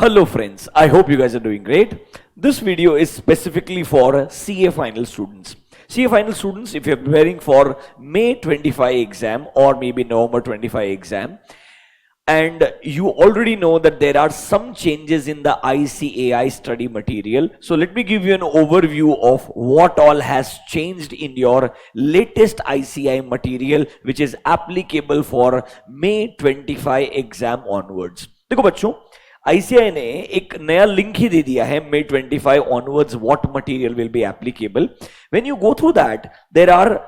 Hello friends, I hope you guys are doing great. This video is specifically for CA final students. CA final students, if you're preparing for May 25 exam or maybe November 25 exam, and you already know that there are some changes in the ICAI study material. So let me give you an overview of what all has changed in your latest ICAI material, which is applicable for May 25 exam onwards. देखो बच्चों, ICAI ने एक नया link ही दे दिया है May 25 onwards what material will be applicable. When you go through that, there are,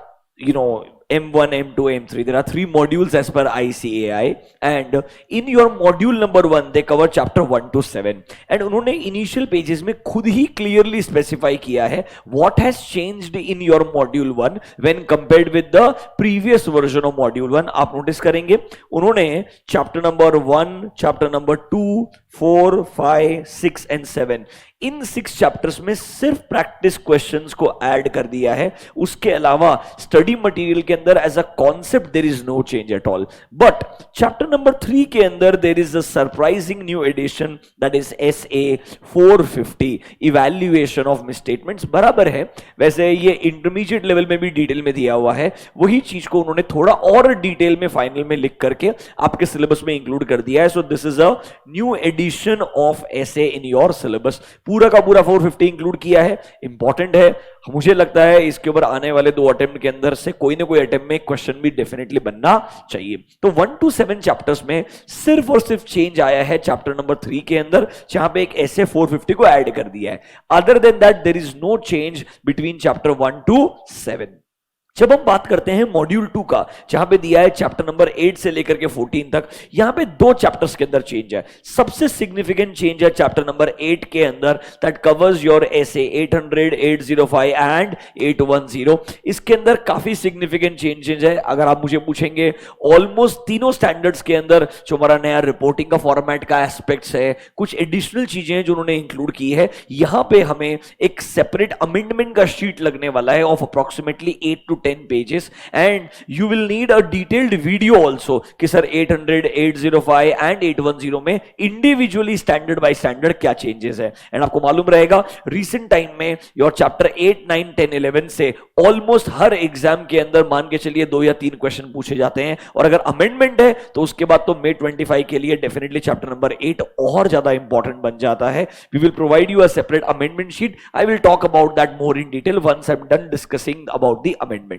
M1, M2, M3. There are 3 modules as per ICAI, and in your module number 1 they cover chapter 1 to 7. And उन्होंने initial pages में खुद ही clearly specify किया है what has changed in your module 1 when compared with the previous version of module 1. आप notice करेंगे उन्होंने chapter number 1, chapter number 2, 4, 5, 6 and 7 in 6 chapters में सिर्फ प्रैक्टिस क्वेश्चंस को ऐड कर दिया है. उसके अलावा स्टडी मटेरियल के अंदर as a concept there is no change at all. But chapter number 3 के अंदर there is a surprising new addition, that is SA 450 evaluation of misstatements. बराबर है, वैसे ये इंटरमीडिएट लेवल में भी डिटेल में दिया हुआ है. वही चीज को उन्होंने थोड़ा और डिटेल में फाइनल में लिख करके आपके सिलेबस में इंक्लूड कर दिया है. So this is a new addition of SA in your syllabus. पूरा का पूरा 450 इंक्लूड किया है. इंपॉर्टेंट है, मुझे लगता है इसके ऊपर आने वाले 2 अटेम्प्ट के अंदर से कोई ना कोई अटेम्प्ट में क्वेश्चन भी डेफिनेटली बनना चाहिए. तो 1 to 7 चैप्टर्स में सिर्फ और सिर्फ चेंज आया है चैप्टर नंबर 3 के अंदर, जहां पे एक SA 450 को ऐड कर दिया है. Other than that there is no change between chapter 1 to 7. जब हम बात करते हैं मॉड्यूल 2 का, जहां पे दिया है चैप्टर नंबर 8 से लेकर के 14 तक, यहां पे 2 चैप्टर्स के अंदर चेंज है. सबसे सिग्निफिकेंट चेंज है चैप्टर नंबर 8 के अंदर, that covers your SA 800, 805 and 810. इसके अंदर काफी सिग्निफिकेंट चेंजेस है. अगर आप मुझे पूछेंगे, ऑलमोस्ट तीनों स्टैंडर्ड्स के अंदर जो हमारा नया रिपोर्टिंग का फॉर्मेट का एस्पेक्ट्स है, कुछ एडिशनल चीजें हैं जो उन्होंने इंक्लूड की है. यहां पे हमें एक सेपरेट अमेंडमेंट का शीट लगने वाला है of approximately 8 to 10 pages, and you will need a detailed video also कि सर 800, 805 and 810 में इंडिविजुअली स्टैंडर्ड बाय स्टैंडर्ड क्या चेंजेस है. एंड आपको मालूम रहेगा रिसेंट टाइम में योर चैप्टर 8, 9, 10, 11 से ऑलमोस्ट हर एग्जाम के अंदर मान के चलिए 2 या 3 क्वेश्चन पूछे जाते हैं, और अगर अमेंडमेंट है तो उसके बाद तो May 25 के लिए डेफिनेटली चैप्टर नंबर 8 और ज्यादा इंपॉर्टेंट बन जाता है. We will provide you a separate amendment sheet. I will talk about that more in detail once I am done discussing about the amendments.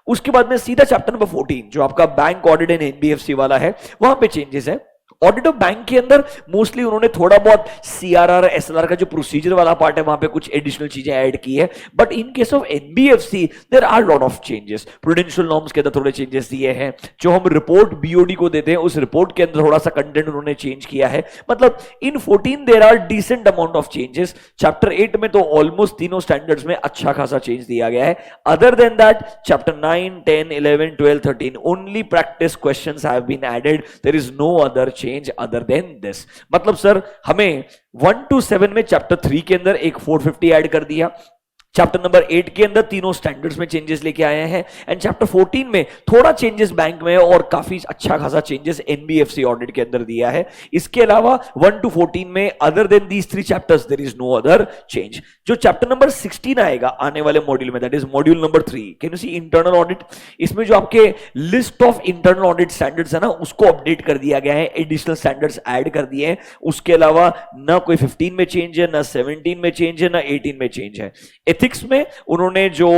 उसके बाद में सीधा चैप्टर नंबर 14 जो आपका बैंक ऑडिट एंड NBFC वाला है, वहां पे चेंजेस है. ऑडिट ऑफ बैंक के अंदर मोस्टली उन्होंने थोड़ा बहुत CRR SLR का जो प्रोसीजर वाला पार्ट है वहां पे कुछ एडिशनल चीजें ऐड की है. But in case of NBFC there are lot of changes. Prudential norms के अंदर थोड़े चेंजेस दिए हैं. जो हम रिपोर्ट BOD को देते हैं उस रिपोर्ट के अंदर थोड़ा सा कंटेंट उन्होंने चेंज किया है. मतलब in 14 there are decent amount of changes. Chapter 8 में तो ऑलमोस्ट तीनों स्टैंडर्ड्स में अच्छा खासा चेंज दिया गया है. अदर देन दैट chapter 9, 10, 11, 12, 13 only practice questions have been added. There is no other change other than this. मतलब सर हमें 1 to 7 में चैप्टर 3 के अंदर एक 450 ऐड कर दिया. चैप्टर नंबर 8 के अंदर तीनों स्टैंडर्ड्स में चेंजेस लेके आए हैं. एंड चैप्टर 14 में थोड़ा चेंजेस बैंक में और काफी अच्छा खासा चेंजेस NBFC ऑडिट के अंदर दिया है. इसके अलावा 1 to 14 में other than these 3 chapters there is no other change. जो चैप्टर नंबर 16 आएगा आने वाले मॉड्यूल में, that is module number 3, can you see internal audit. इसमें जो आपके list of internal audit standards है ना, उसको अपडेट कर दिया गया है. एडिशनल स्टैंडर्ड्स ऐड कर दिए हैं. उसके अलावा ना कोई 15 में चेंज है, ना 17 में चेंज है, ना 18 में चेंज है. एथिक्स में उन्होंने जो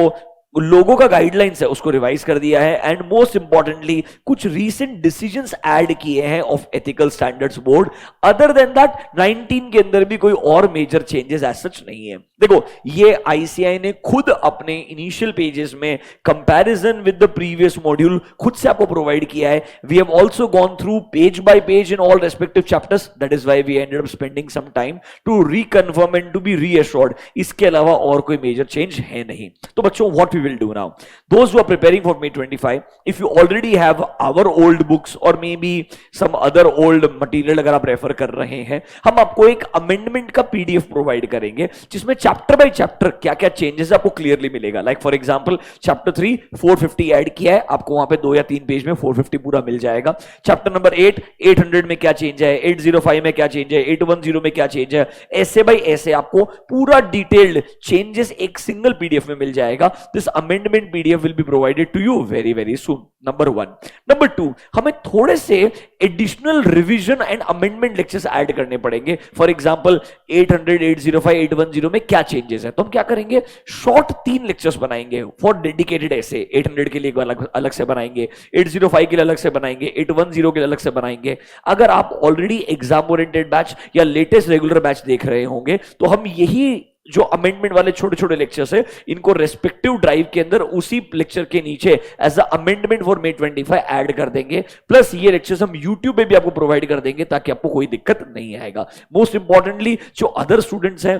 लोगों का गाइडलाइंस है उसको रिवाइज कर दिया है. एंड मोस्ट इंपॉर्टेंटली कुछ रीसेंट डिसीजंस ऐड किए हैं of ethical standards board. Other than that 19 के अंदर भी कोई और मेजर चेंजेस एज सच नहीं है. देखो ये ICAI ने खुद अपने इनिशियल पेजेस में comparison with the previous module खुद से आपको प्रोवाइड किया है. We have also gone through page by page in all respective chapters. That is why we ended up spending some time to reconfirm and to be reassured. इसके अलावा और कोई major change है नहीं. तो बच्चों what we will do now. Those who are preparing for May 25, if you already have our old books or maybe some other old material अगर आप रेफर कर रहे हैं, हम आपको एक अमेंडमेंट का पीडीएफ प्रोवाइड करेंगे जिसमें चैप्टर बाय चैप्टर क्या क्या चेंजेस आपको क्लियरली मिलेगा. Like for example chapter 3 450 add किया है, आपको वहां पे 2 या 3 पेज में 450 पूरा मिल जाएगा. चैप्टर नंबर 8 800 में क्या चेंज है, 805 में क्या चेंज है, 810 में क्या चेंज है, ऐसे बाय ऐसे आपको पूरा डिटेल्ड चेंजेस एक सिंगल पीडीएफ में मिल जाएगा. This amendment PDF will be provided to you very very soon. Number 1. Number 2, हमें थोड़े से additional revision and amendment lectures add करने पड़ेंगे. फॉर एग्जांपल 800 805 810 में क्या चेंजेस है, तो हम क्या करेंगे, शॉर्ट 3 लेक्चर्स बनाएंगे फॉर डेडिकेटेड ऐसे. 800 के लिए अलग से बनाएंगे, 805 के लिए अलग से बनाएंगे, 810 के लिए अलग से बनाएंगे. अगर आप ऑलरेडी एग्जाम ओरिएंटेड बैच या लेटेस्ट रेगुलर बैच देख रहे होंगे तो हम यही जो अमेंडमेंट वाले छोटे छोटे लेक्चर्स है इनको रेस्पेक्टिव ड्राइव के अंदर उसी लेक्चर के नीचे as a amendment for May 25 add कर देंगे. प्लस ये लेक्चर्स हम YouTube पे भी आपको प्रोवाइड कर देंगे ताकि आपको कोई दिक्कत नहीं आएगा. मोस्ट इंपॉर्टेंटली जो अदर स्टूडेंट्स हैं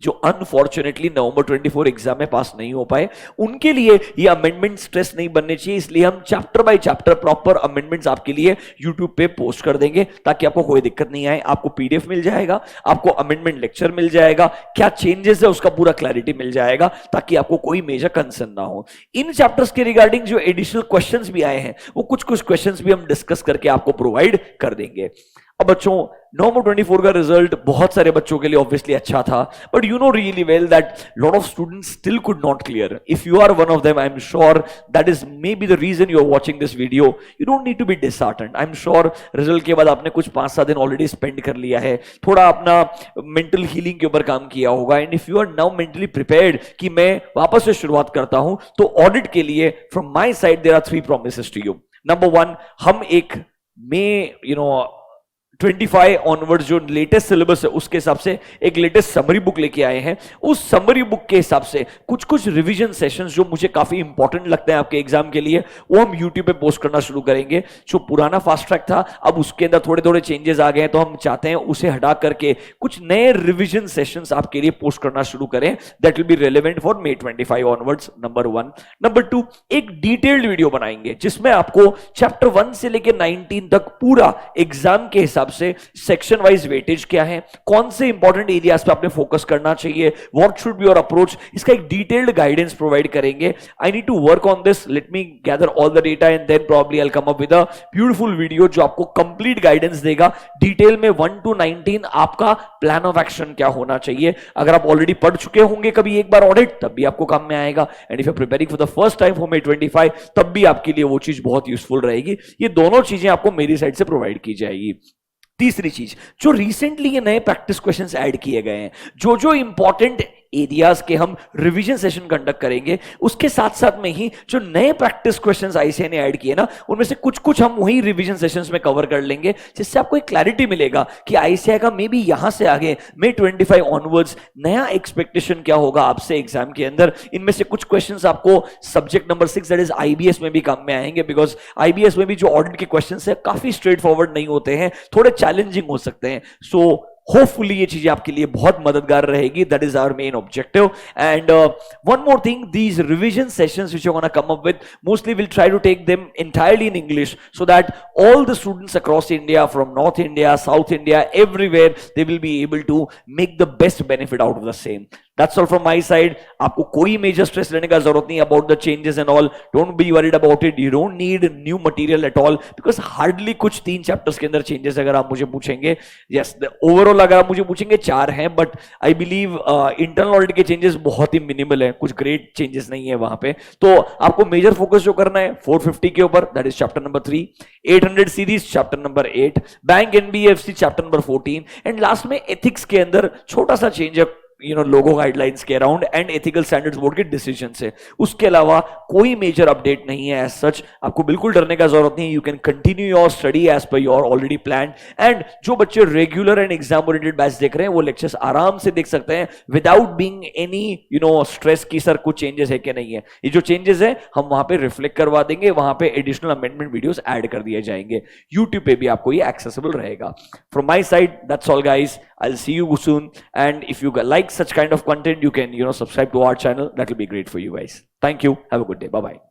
जो अनफॉर्चुनेटली नवंबर 24 एग्जाम में पास नहीं हो पाए, उनके लिए ये अमेंडमेंट स्ट्रेस नहीं बनने चाहिए, इसलिए हम chapter by chapter proper amendments आपके लिए यूट्यूब पे पोस्ट कर देंगे ताकि आपको कोई दिक्कत नहीं आए. आपको पीडीएफ मिल जाएगा, आपको अमेंडमेंट लेक्चर मिल जाएगा, क्या चेंजेस है उसका पूरा क्लैरिटी मिल जाएगा ताकि आपको कोई मेजर कंसर्न ना हो. इन चैप्टर्स के रिगार्डिंग जो एडिशनल क्वेश्चंस भी आए हैं वो कुछ क्वेश्चंस भी हम डिस्कस करके आपको प्रोवाइड कर देंगे. अब बच्चों नवंबर 24 का रिजल्ट बहुत सारे बच्चों के लिए ऑब्वियसली अच्छा था, but you know really well that lot of students still could not clear. If you are one of them, I am sure that is may be the reason you are watching this video. You don't need to be disheartened. I am sure result के बाद आपने कुछ 5-7 दिन already spend कर लिया है, थोड़ा अपना मेंटल हीलिंग के ऊपर काम किया होगा. And if you are now mentally prepared कि मैं वापस से शुरुआत करता हूं, तो ऑडिट के लिए from my side there are 3 promises to you. Number 1, हम एक में 25 ऑनवर्ड्स जो लेटेस्ट सिलेबस है उसके हिसाब से एक लेटेस्ट समरी बुक लेके आए हैं. उस समरी बुक के हिसाब से कुछ कुछ रिवीजन सेशंस जो मुझे काफी इंपॉर्टेंट लगते हैं आपके एग्जाम के लिए, वो हम यूट्यूब पे पोस्ट करना शुरू करेंगे. जो पुराना फास्ट ट्रैक था अब उसके अंदर थोड़े थोड़े चेंजेस आ गए हैं, तो हम चाहते हैं उसे हटा करके कुछ नए रिवीजन सेशंस आपके लिए पोस्ट करना शुरू करें that will be relevant for May 25 onwards. Number 1. Number 2, एक डिटेल्ड वीडियो बनाएंगे जिसमें आपको चैप्टर 1 से लेकर 19 तक पूरा एग्जाम के हिसाब से सेक्शन वाइज वेटेज क्या है, कौन से इंपॉर्टेंट एरियाज पे आपने फोकस करना चाहिए, what should be your approach, इसका एक डिटेल्ड गाइडेंस प्रोवाइड करेंगे. I need to work on this, let me gather all the data and then probably I will come up with a beautiful video जो आपको complete guidance देगा detail में 1 to 19 आपका plan of action क्या होना चाहिए. अगर आप ऑलरेडी पढ़ चुके होंगे कभी एक बार ऑडिट, तब भी आपको काम में आएगा. And if you are preparing for the first time for May 25, तब भी आपके लिए वो चीज बहुत यूजफुल रहेगी. ये दोनों चीजें आपको मेरी साइड से प्रोवाइड की जाएगी. तीसरी चीज, जो रिसेंटली ये नए प्रैक्टिस क्वेश्चंस ऐड किए गए हैं, जो इंपॉर्टेंट एरियाज के हम रिवीजन सेशन कंडक्ट करेंगे, उसके साथ साथ में ही जो नए प्रैक्टिस क्वेश्चंस आईसीआई ने ऐड किए ना, उनमें से कुछ हम वही रिवीजन सेशंस में कवर कर लेंगे, जिससे आपको एक क्लैरिटी मिलेगा कि आईसीआई का मे बी यहां से आगे May 25 ऑनवर्ड्स नया एक्सपेक्टेशन क्या होगा आपसे एग्जाम के अंदर. इनमें से कुछ क्वेश्चंस आपको subject number 6 that is IBS में भी काम में आएंगे, बिकॉज आईबीएस में भी जो ऑडिट के क्वेश्चंस है काफी स्ट्रेट फॉरवर्ड नहीं होते हैं, थोड़े चैलेंजिंग हो सकते हैं. सो होपफुली ये चीजें आपके लिए बहुत मददगार रहेगी. That is our main objective. And one more thing, these revision sessions which I want to come up with, mostly will try to take them entirely in English so that all the students across India, from North India, South India, everywhere, they will be able to make the best benefit out of the same. That's all from my side. आपको कोई major stress लेने का जरूरत नहीं about the changes and all. Don't be worried about it. You don't need new material at all because hardly कुछ 3 chapters के अंदर changes अगर आप मुझे पूछेंगे. Yes, the overall अगर आप मुझे पूछेंगे 4 हैं, but I believe internal audit के चेंजेस बहुत ही मिनिमल है, कुछ ग्रेट चेंजेस नहीं है वहां पे. तो आपको मेजर फोकस जो करना है 450 के ऊपर, that is chapter number 3, 800 series chapter number 8, bank NBFC chapter number 14, and last में एथिक्स के अंदर छोटा सा चेंज है लोगो गाइडलाइंस के around and ethical standards board के डिसीजन से. उसके अलावा कोई मेजर अपडेट नहीं है एज सच. आपको बिल्कुल डरने का जरूरत नहीं है. You can continue your study as per your already plan. And जो बच्चे regular and exam oriented batch देख रहे हैं वो लेक्चर्स आराम से देख सकते हैं विदाउट बीइंग एनी स्ट्रेस की सर कुछ चेंजेस है कि नहीं है. ये जो चेंजेस है हम वहां पे रिफ्लेक्ट करवा देंगे, वहां पे एडिशनल अमेंडमेंट वीडियोस ऐड कर दिए जाएंगे. यूट्यूब पे भी आपको ये एक्सेसिबल रहेगा. From my side that's all guys. I'll see you soon, and if you like like such kind of content, you can, subscribe to our channel. That will be great for you guys. Thank you. Have a good day. Bye bye.